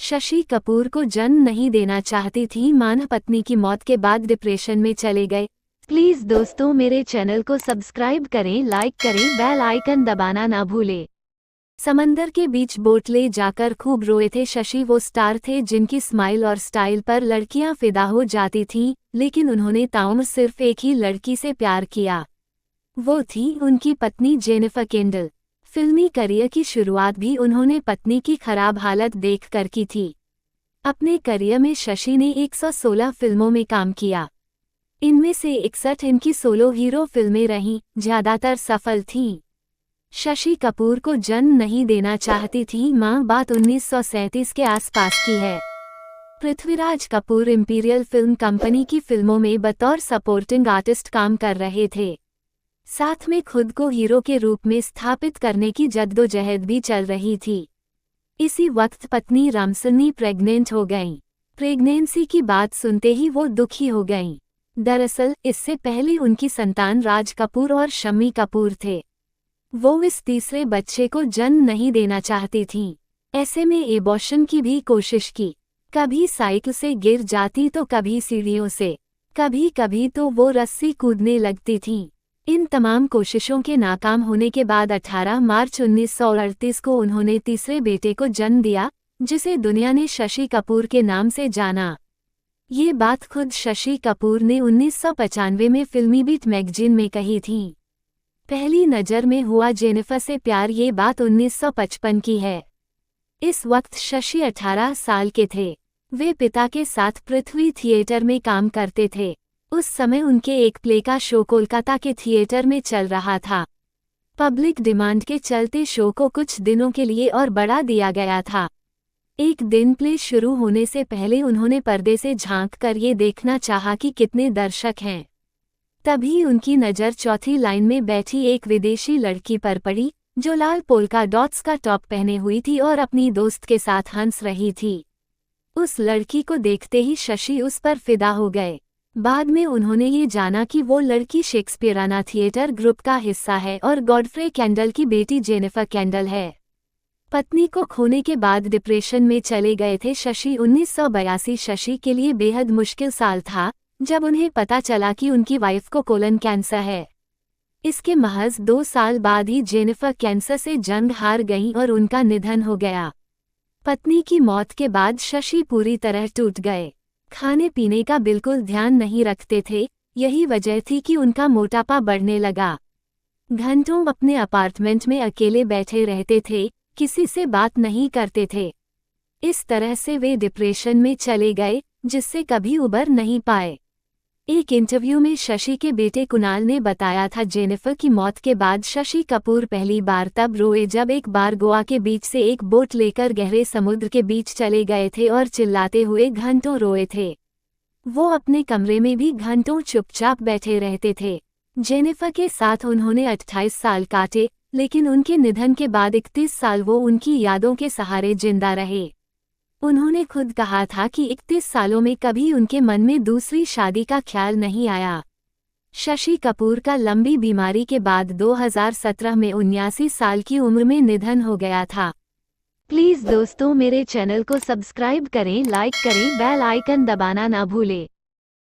शशि कपूर को जन्म नहीं देना चाहती थी मां, पत्नी की मौत के बाद डिप्रेशन में चले गए। प्लीज दोस्तों मेरे चैनल को सब्सक्राइब करें, लाइक करें, बेल आइकन दबाना ना भूलें। समंदर के बीच बोट ले जाकर खूब रोए थे शशि। वो स्टार थे जिनकी स्माइल और स्टाइल पर लड़कियां फिदा हो जाती थीं, लेकिन उन्होंने ताउम्र सिर्फ एक ही लड़की से प्यार किया। वो थी उनकी पत्नी जेनिफर केंडल। फिल्मी करियर की शुरुआत भी उन्होंने पत्नी की खराब हालत देखकर की थी। अपने करियर में शशि ने 116 फिल्मों में काम किया। इनमें से 61 इनकी सोलो हीरो फिल्में रहीं, ज्यादातर सफल थीं। शशि कपूर को जन्म नहीं देना चाहती थी मां, बात 1937 के आसपास की है। Prithviraj Kapoor imperial film company की फिल्मों में बतौर सपोर्टिंग आर्टिस्ट काम कर रहे थे। साथ में खुद को हीरो के रूप में स्थापित करने की जद्दोजहद भी चल रही थी। इसी वक्त पत्नी रामसन्नी प्रेग्नेंट हो गईं। प्रेगनेंसी की बात सुनते ही वो दुखी हो गईं। दरअसल इससे पहले उनकी संतान राज कपूर और शम्मी कपूर थे। वो इस तीसरे बच्चे को जन्म नहीं देना चाहती थीं। ऐसे में एबॉर्शन की भी कोशिश की। कभी साइकिल से गिर जाती तो कभी सीढ़ियों से, कभी कभी तो वो रस्सी कूदने लगती थीं। इन तमाम कोशिशों के नाकाम होने के बाद 18 मार्च 1938 को उन्होंने तीसरे बेटे को जन्म दिया, जिसे दुनिया ने शशि कपूर के नाम से जाना। ये बात खुद शशि कपूर ने 1995 में फिल्मी बीट मैगजीन में कही थी। पहली नज़र में हुआ जेनिफर से प्यार, ये बात 1955 की है। इस वक्त शशि 18 साल के थे। वे पिता के साथ पृथ्वी थिएटर में काम करते थे। उस समय उनके एक प्ले का शो कोलकाता के थिएटर में चल रहा था। पब्लिक डिमांड के चलते शो को कुछ दिनों के लिए और बढ़ा दिया गया था। एक दिन प्ले शुरू होने से पहले उन्होंने पर्दे से झांक कर ये देखना चाहा कि कितने दर्शक हैं। तभी उनकी नज़र चौथी लाइन में बैठी एक विदेशी लड़की पर पड़ी, जो लाल पोल्का डॉट्स का टॉप पहने हुई थी और अपनी दोस्त के साथ हंस रही थी। उस लड़की को देखते ही शशि उस पर फिदा हो गए। बाद में उन्होंने ये जाना कि वो लड़की शेक्सपियराना थिएटर ग्रुप का हिस्सा है और गॉडफ्रे कैंडल की बेटी जेनिफर कैंडल है। पत्नी को खोने के बाद डिप्रेशन में चले गए थे शशि। 1982 शशि के लिए बेहद मुश्किल साल था, जब उन्हें पता चला कि उनकी वाइफ को कोलन कैंसर है। इसके महज 2 साल बाद ही जेनिफर कैंसर से जंग हार गईं और उनका निधन हो गया। पत्नी की मौत के बाद शशि पूरी तरह टूट गए। खाने पीने का बिल्कुल ध्यान नहीं रखते थे। यही वजह थी कि उनका मोटापा बढ़ने लगा। घंटों अपने अपार्टमेंट में अकेले बैठे रहते थे, किसी से बात नहीं करते थे। इस तरह से वे डिप्रेशन में चले गए, जिससे कभी उबर नहीं पाए। एक इंटरव्यू में शशि के बेटे कुणाल ने बताया था, जेनिफर की मौत के बाद शशि कपूर पहली बार तब रोए जब एक बार गोवा के बीच से एक बोट लेकर गहरे समुद्र के बीच चले गए थे और चिल्लाते हुए घंटों रोए थे। वो अपने कमरे में भी घंटों चुपचाप बैठे रहते थे। जेनिफर के साथ उन्होंने 28 साल काटे, लेकिन उनके निधन के बाद 31 साल वो उनकी यादों के सहारे जिंदा रहे। उन्होंने खुद कहा था कि 31 सालों में कभी उनके मन में दूसरी शादी का ख्याल नहीं आया। शशि कपूर का लंबी बीमारी के बाद 2017 में 79 साल की उम्र में निधन हो गया था। प्लीज दोस्तों मेरे चैनल को सब्सक्राइब करें, लाइक करें, बेल आइकन दबाना ना भूलें।